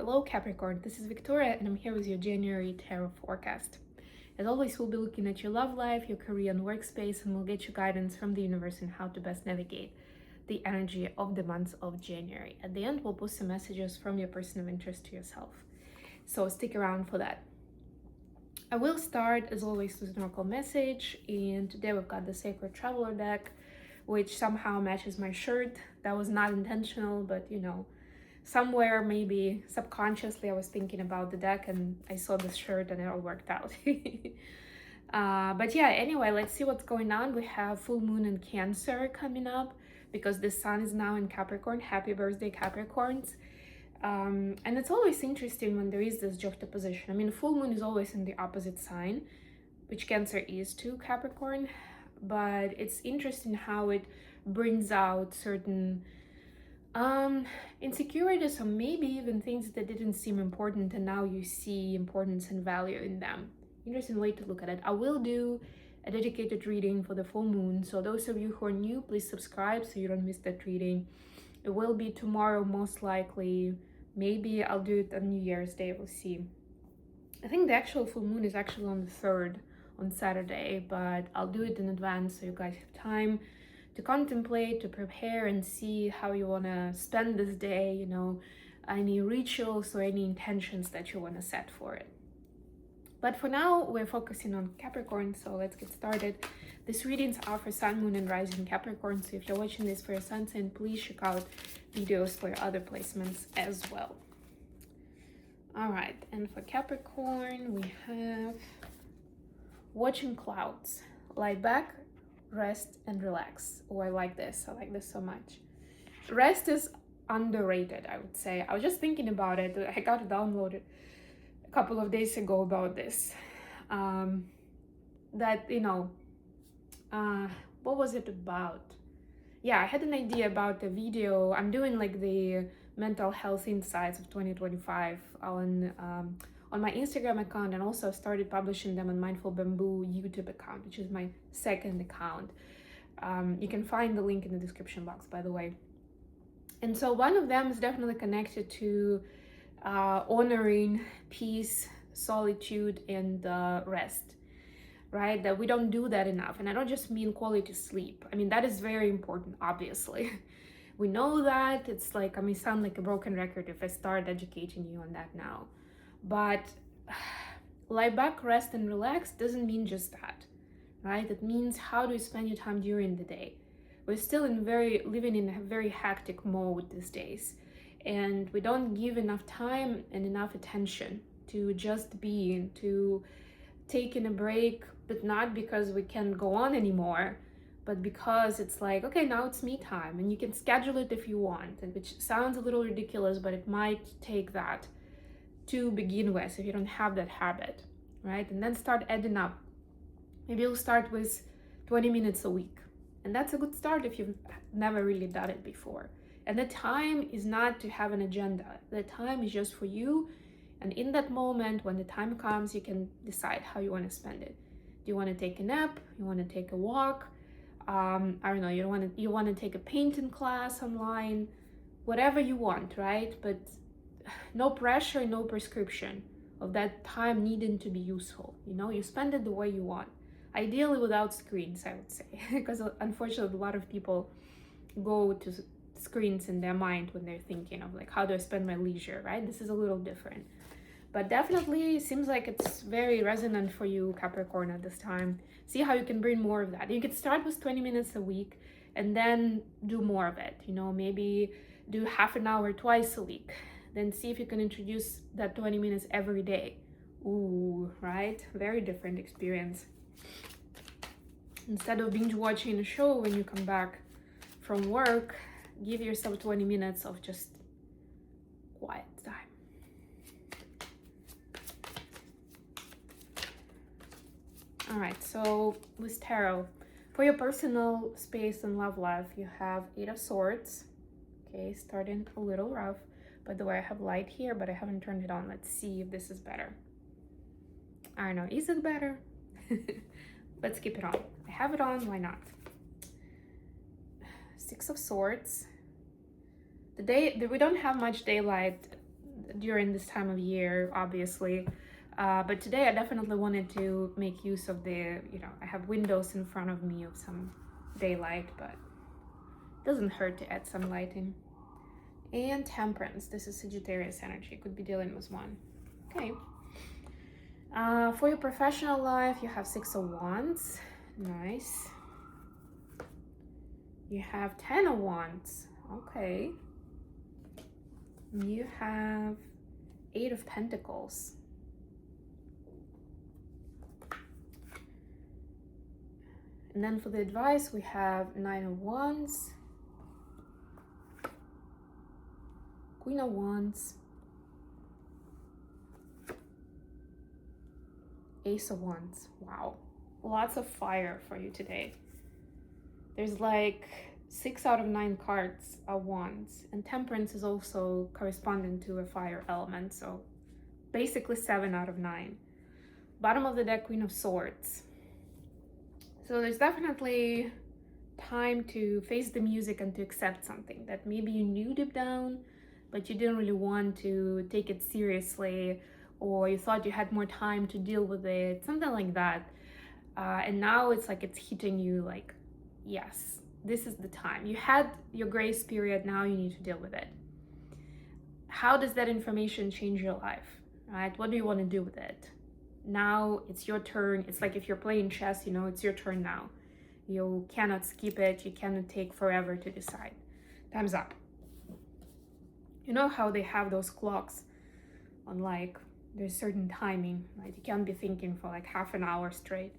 Hello Capricorn, this is Victoria and I'm here with your January tarot forecast. As always, we'll be looking at your love life, your career and workspace, and we'll get you guidance from the universe on how to best navigate the energy of the month of January. At the end, we'll post some messages from your person of interest to yourself. So stick around for that. I will start, as always, with an oracle message, and today we've got the Sacred Traveler deck, which somehow matches my shirt. That was not intentional, but you know, somewhere maybe subconsciously I was thinking about the deck and I saw this shirt and it all worked out. But yeah, anyway, let's see what's going on. We have full moon in Cancer coming up because the sun is now in Capricorn. Happy birthday, Capricorns. And it's always interesting when there is this juxtaposition. I mean, full moon is always in the opposite sign, which Cancer is to Capricorn, but it's interesting how it brings out certain insecurities, or maybe even things that didn't seem important and now you see importance and value in them. Interesting way to look at it. I will do a dedicated reading for the full moon, so those of you who are new, please subscribe so you don't miss that reading. It will be tomorrow most likely. Maybe I'll do it on New Year's Day, we'll see. I think the actual full moon is actually on the 3rd, on Saturday, but I'll do it in advance so you guys have time to contemplate, to prepare, and see how you want to spend this day, you know, any rituals or any intentions that you want to set for it. But for now, we're focusing on Capricorn, so let's get started. These readings are for Sun, Moon, and Rising Capricorn, so if you're watching this for your Sun sign, please check out videos for your other placements as well. All right, and for Capricorn, we have watching clouds, lie back, rest and relax. Oh, I like this so much. Rest is underrated, I would say. I was just thinking about it. I got it downloaded a couple of days ago about this. That, you know, what was it about? Yeah, I had an idea about the video. I'm doing like the mental health insights of 2025 on my Instagram account, and also started publishing them on Mindful Bamboo YouTube account, which is my second account. You can find the link in the description box, by the way. And so one of them is definitely connected to honoring peace, solitude, and rest, right? That we don't do that enough. And I don't just mean quality sleep. I mean, that is very important, obviously. We know that. It's like, I may sound like a broken record if I start educating you on that now. But lie back, rest, and relax doesn't mean just that, right? It means how do you spend your time during the day. We're still living in a very hectic mode these days, and we don't give enough time and enough attention to just being, to taking a break, but not because we can't go on anymore, but because it's like, okay, now it's me time, and you can schedule it if you want, which sounds a little ridiculous, but it might take that to begin with if you don't have that habit, right? And then start adding up. Maybe you'll start with 20 minutes a week, and that's a good start if you've never really done it before. And the time is not to have an agenda. The time is just for you, and in that moment when the time comes, you can decide how you want to spend it. Do you want to take a nap? You want to take a walk? I don't know, you want to take a painting class online, whatever you want, right? But no pressure, no prescription of that time needing to be useful. You know, you spend it the way you want. Ideally without screens, I would say, because unfortunately a lot of people go to screens in their mind when they're thinking of like, how do I spend my leisure, right? This is a little different. But definitely seems like it's very resonant for you, Capricorn, at this time. See how you can bring more of that. You could start with 20 minutes a week and then do more of it. You know, maybe do half an hour twice a week. Then see if you can introduce that 20 minutes every day. Ooh, right? Very different experience. Instead of binge watching a show when you come back from work, give yourself 20 minutes of just quiet time. All right, so with tarot, for your personal space and love life, you have 8 of Swords. Okay, starting a little rough. By the way, I have light here, but I haven't turned it on. Let's see if this is better. I don't know, is it better? Let's keep it on. I have it on, why not? 6 of Swords. We don't have much daylight during this time of year, obviously. But today I definitely wanted to make use of the, I have windows in front of me of some daylight, but it doesn't hurt to add some lighting. And Temperance, this is Sagittarius energy, could be dealing with one. Okay. For your professional life, you have 6 of Wands. Nice. You have 10 of Wands. Okay. You have 8 of Pentacles. And then for the advice, we have 9 of Wands, Queen of Wands, Ace of Wands. Wow. Lots of fire for you today. There's like 6 out of 9 cards are Wands, and Temperance is also corresponding to a fire element, so basically 7 out of 9. Bottom of the deck, Queen of Swords. So there's definitely time to face the music and to accept something that maybe you knew deep down, but you didn't really want to take it seriously, or you thought you had more time to deal with it, something like that. And now it's like it's hitting you like, yes, this is the time. You had your grace period, now you need to deal with it. How does that information change your life, right? What do you want to do with it? Now it's your turn. It's like if you're playing chess, it's your turn now. You cannot skip it. You cannot take forever to decide. Time's up. You know how they have those clocks on, like, there's certain timing, right? You can't be thinking for like half an hour straight.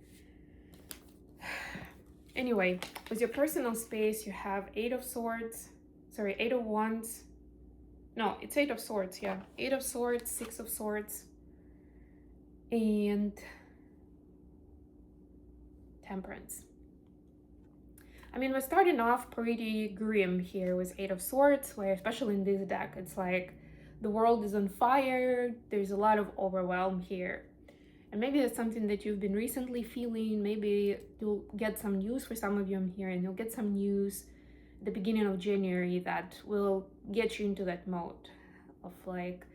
Anyway, with your personal space, you have 8 of Wands. No, it's 8 of Swords, yeah. 8 of Swords, 6 of Swords, and Temperance. I mean, we're starting off pretty grim here with 8 of Swords, where especially in this deck, it's like the world is on fire, there's a lot of overwhelm here. And maybe that's something that you've been recently feeling. Maybe you'll get some news for some of you, I'm here, and you'll get some news at the beginning of January that will get you into that mode of like,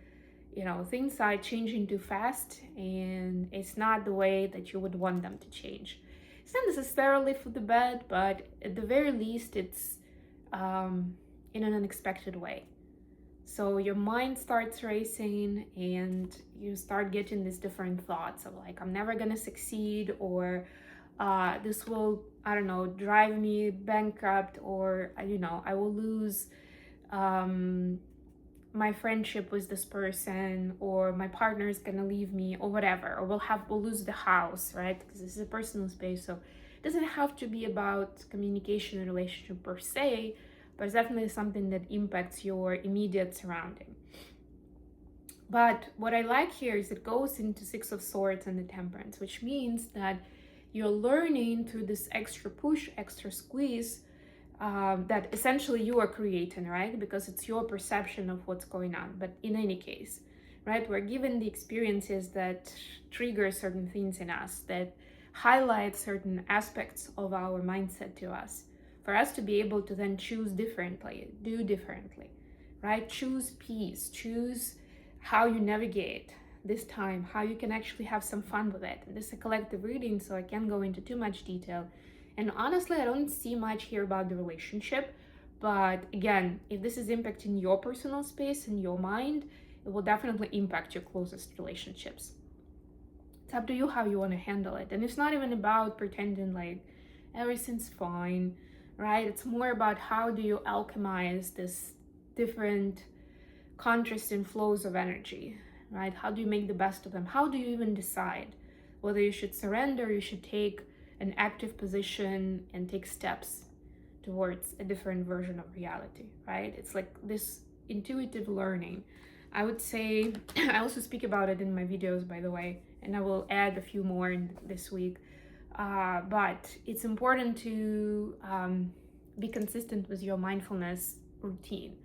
things are changing too fast and it's not the way that you would want them to change. It's not necessarily for the bad, but at the very least, it's in an unexpected way. So your mind starts racing and you start getting these different thoughts of like, I'm never gonna succeed, or this will, I don't know, drive me bankrupt, or, I will lose my friendship with this person, or my partner is gonna leave me, or whatever, or we'll lose the house, right? Because this is a personal space, so it doesn't have to be about communication and relationship per se, but it's definitely something that impacts your immediate surrounding. But what I like here is it goes into 6 of Swords and the Temperance, which means that you're learning through this extra push, extra squeeze, that essentially you are creating, right? Because it's your perception of what's going on. But in any case, right, we're given the experiences that trigger certain things in us, that highlight certain aspects of our mindset to us, for us to be able to then choose differently, do differently, right? Choose peace, choose how you navigate this time, how you can actually have some fun with it. And this is a collective reading, so I can't go into too much detail. And honestly, I don't see much here about the relationship. But again, if this is impacting your personal space and your mind, it will definitely impact your closest relationships. It's up to you how you want to handle it. And it's not even about pretending like everything's fine, right? It's more about how do you alchemize this different contrasting flows of energy, right? How do you make the best of them? How do you even decide whether you should surrender, you should take an active position and take steps towards a different version of reality, right? It's like this intuitive learning. I would say, I also speak about it in my videos, by the way, and I will add a few more in this week. But it's important to be consistent with your mindfulness routine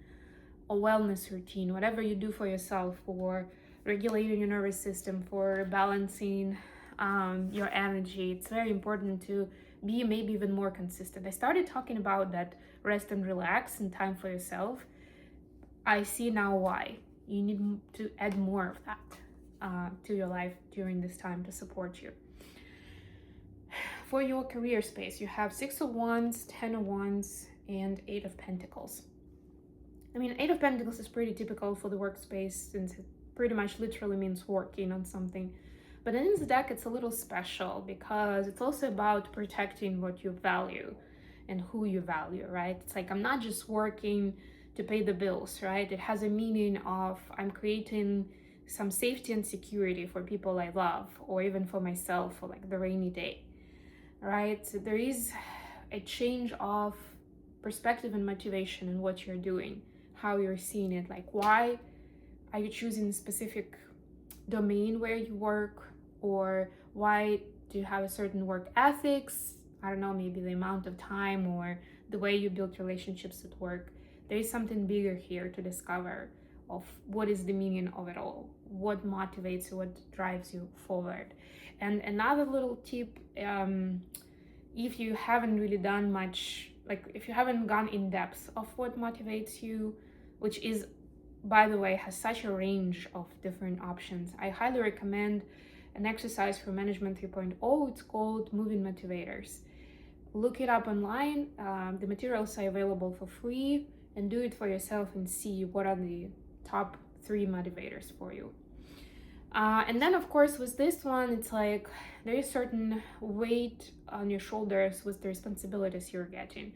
or wellness routine, whatever you do for yourself, for regulating your nervous system, for balancing your energy. It's very important to be maybe even more consistent. I started talking about that rest and relax and time for yourself. I see now why. You need to add more of that to your life during this time to support you. For your career space, you have 6 of Wands, 10 of Wands, and 8 of Pentacles. I mean, 8 of Pentacles is pretty typical for the workspace since it pretty much literally means working on something. But in this deck, it's a little special because it's also about protecting what you value and who you value, right? It's like I'm not just working to pay the bills, right? It has a meaning of I'm creating some safety and security for people I love, or even for myself for like the rainy day, right? So there is a change of perspective and motivation in what you're doing, how you're seeing it. Like, why are you choosing a specific domain where you work, or why do you have a certain work ethics? I don't know, maybe the amount of time or the way you build relationships at work. There is something bigger here to discover of what is the meaning of it all, what motivates you, what drives you forward. And another little tip, if you haven't really done much, like if you haven't gone in depth of what motivates you, which is, by the way, has such a range of different options, I highly recommend an exercise for Management 3.0. It's called Moving Motivators. Look it up online. The materials are available for free, and do it for yourself and see what are the top 3 motivators for you. And then, of course, with this one, it's like there is certain weight on your shoulders with the responsibilities you're getting.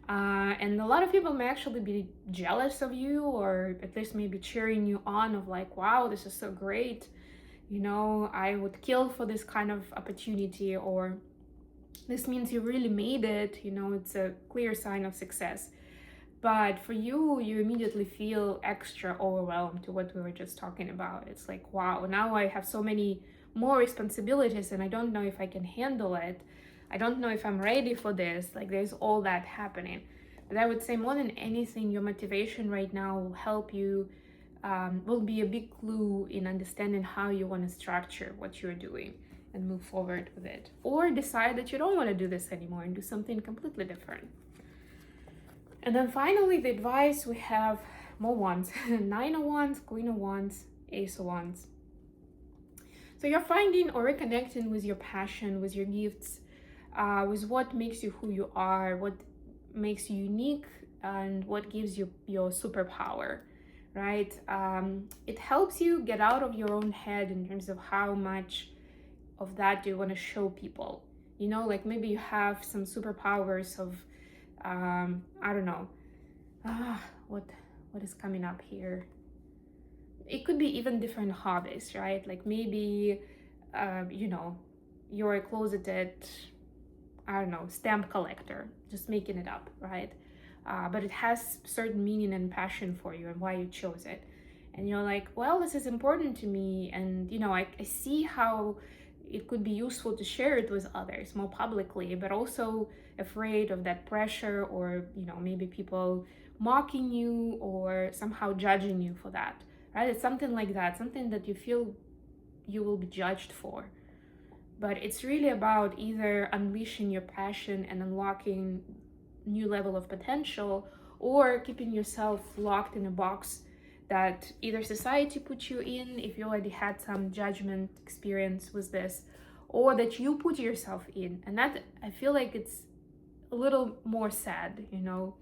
And a lot of people may actually be jealous of you, or at least maybe cheering you on of like, wow, this is so great. You know, I would kill for this kind of opportunity, or this means you really made it. You know, it's a clear sign of success. But for you, you immediately feel extra overwhelmed to what we were just talking about. It's like, wow, now I have so many more responsibilities and I don't know if I can handle it. I don't know if I'm ready for this. Like, there's all that happening. But I would say more than anything, your motivation right now will help you, will be a big clue in understanding how you want to structure what you're doing and move forward with it. Or decide that you don't want to do this anymore and do something completely different. And then finally, the advice, we have more wands. 9 of Wands, Queen of Wands, Ace of Wands. So you're finding or reconnecting with your passion, with your gifts, with what makes you who you are, what makes you unique, and what gives you your superpower, right? It helps you get out of your own head in terms of how much of that do you want to show people. You know, like maybe you have some superpowers of I don't know, what is coming up here. It could be even different hobbies, right? Like maybe you know, you're a closeted, I don't know, stamp collector, just making it up, right? But it has certain meaning and passion for you and why you chose it. And you're like, well, this is important to me, and you know, I see how it could be useful to share it with others more publicly, but also afraid of that pressure, or you know, maybe people mocking you or somehow judging you for that, right? It's something like that, something that you feel you will be judged for. But it's really about either unleashing your passion and unlocking new level of potential, or keeping yourself locked in a box that either society put you in if you already had some judgment experience with this, or that you put yourself in. And that, I feel like it's a little more sad, you know.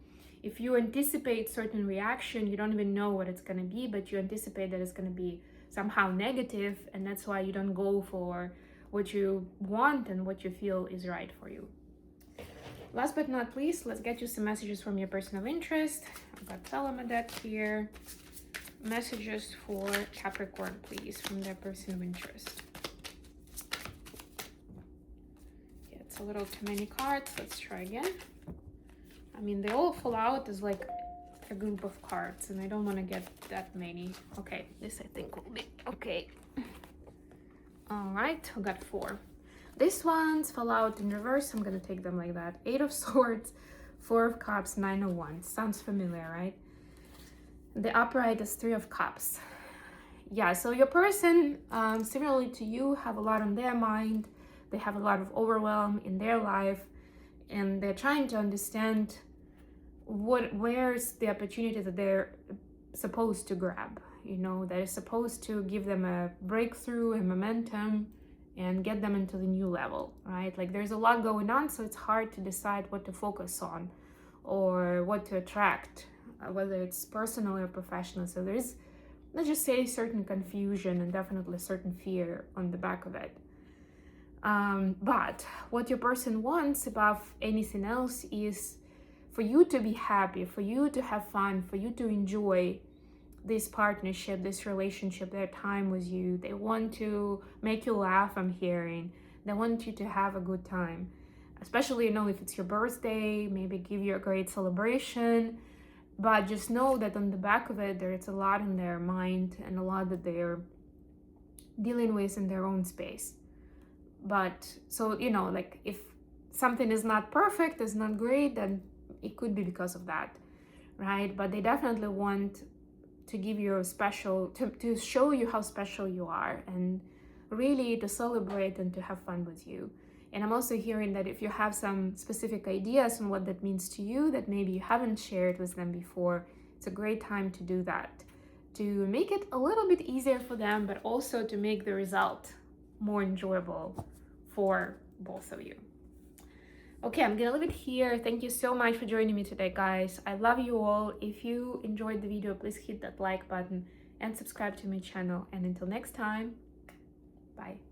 If you anticipate certain reaction, you don't even know what it's going to be, but you anticipate that it's going to be somehow negative, and that's why you don't go for what you want and what you feel is right for you. Last but not least, let's get you some messages from your person of interest. I've got Telema deck here. Messages for Capricorn, please, from their person of interest. Yeah, it's a little too many cards. Let's try again. I mean, they all fall out as like a group of cards, and I don't want to get that many. Okay, this I think will be okay. All right, we got 4. These ones fall out in reverse. I'm gonna take them like that. 8 of Swords, 4 of Cups, 9 of Wands. Sounds familiar, right? The upright is 3 of Cups. Yeah, so your person, similarly to you, have a lot on their mind. They have a lot of overwhelm in their life, and they're trying to understand where's the opportunity that they're supposed to grab. you know, that is supposed to give them a breakthrough and momentum and get them into the new level, right? Like there's a lot going on, so it's hard to decide what to focus on or what to attract, whether it's personal or professional. So there's, let's just say, certain confusion and definitely certain fear on the back of it. But what your person wants above anything else is for you to be happy, for you to have fun, for you to enjoy this partnership, this relationship, their time with you. They want to make you laugh, I'm hearing. They want you to have a good time. Especially, you know, if it's your birthday, maybe give you a great celebration. But just know that on the back of it, there's a lot in their mind and a lot that they're dealing with in their own space. But so, you know, like if something is not perfect, is not great, then it could be because of that, right? But they definitely want to give you a special, to show you how special you are and really to celebrate and to have fun with you. And I'm also hearing that if you have some specific ideas on what that means to you that maybe you haven't shared with them before, it's a great time to do that, to make it a little bit easier for them, but also to make the result more enjoyable for both of you. Okay, I'm gonna leave it here. Thank you so much for joining me today, guys. I love you all. If you enjoyed the video, please hit that like button and subscribe to my channel. And until next time, bye.